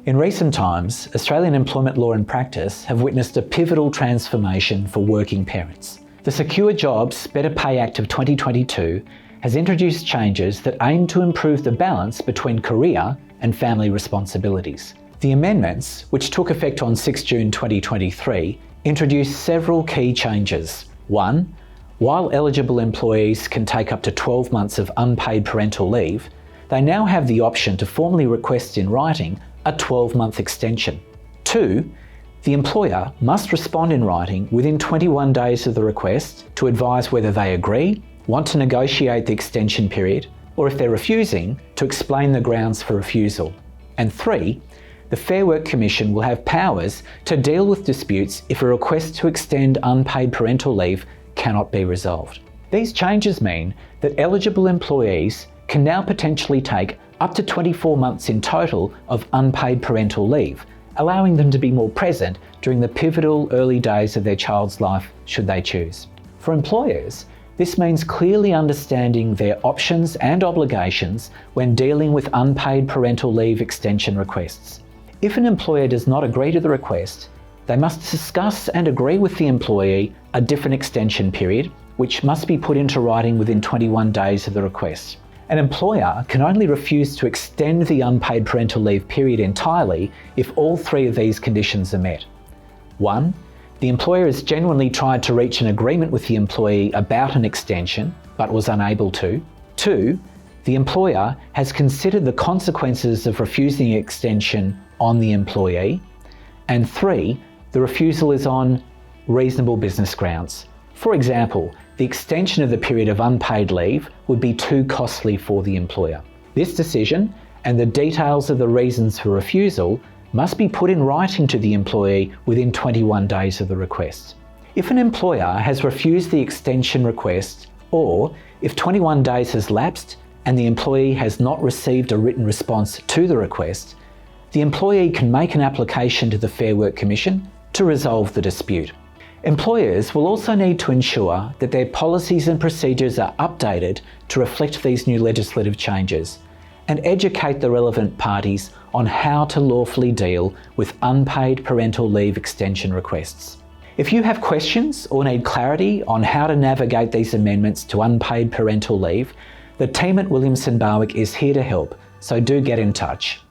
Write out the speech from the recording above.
In recent times, Australian employment law and practice have witnessed a pivotal transformation for working parents. The Secure Jobs, Better Pay Act of 2022 has introduced changes that aim to improve the balance between career and family responsibilities. The amendments, which took effect on 6 June 2023, introduced several key changes. 1. While eligible employees can take up to 12 months of unpaid parental leave, they now have the option to formally request in writing a 12-month extension. 2. The employer must respond in writing within 21 days of the request to advise whether they agree, want to negotiate the extension period, or if they're refusing, to explain the grounds for refusal. And 3. The Fair Work Commission will have powers to deal with disputes if a request to extend unpaid parental leave cannot be resolved. These changes mean that eligible employees can now potentially take up to 24 months in total of unpaid parental leave, allowing them to be more present during the pivotal early days of their child's life should they choose. For employers, this means clearly understanding their options and obligations when dealing with unpaid parental leave extension requests. If an employer does not agree to the request, they must discuss and agree with the employee a different extension period, which must be put into writing within 21 days of the request. An employer can only refuse to extend the unpaid parental leave period entirely if all three of these conditions are met. 1. The employer has genuinely tried to reach an agreement with the employee about an extension, but was unable to. 2. The employer has considered the consequences of refusing the extension on the employee. And 3. The refusal is on reasonable business grounds. For example, the extension of the period of unpaid leave would be too costly for the employer. This decision and the details of the reasons for refusal must be put in writing to the employee within 21 days of the request. If an employer has refused the extension request, or if 21 days has lapsed and the employee has not received a written response to the request, the employee can make an application to the Fair Work Commission to resolve the dispute. Employers will also need to ensure that their policies and procedures are updated to reflect these new legislative changes and educate the relevant parties on how to lawfully deal with unpaid parental leave extension requests. If you have questions or need clarity on how to navigate these amendments to unpaid parental leave, the team at WilliamsonBarwick is here to help, so do get in touch.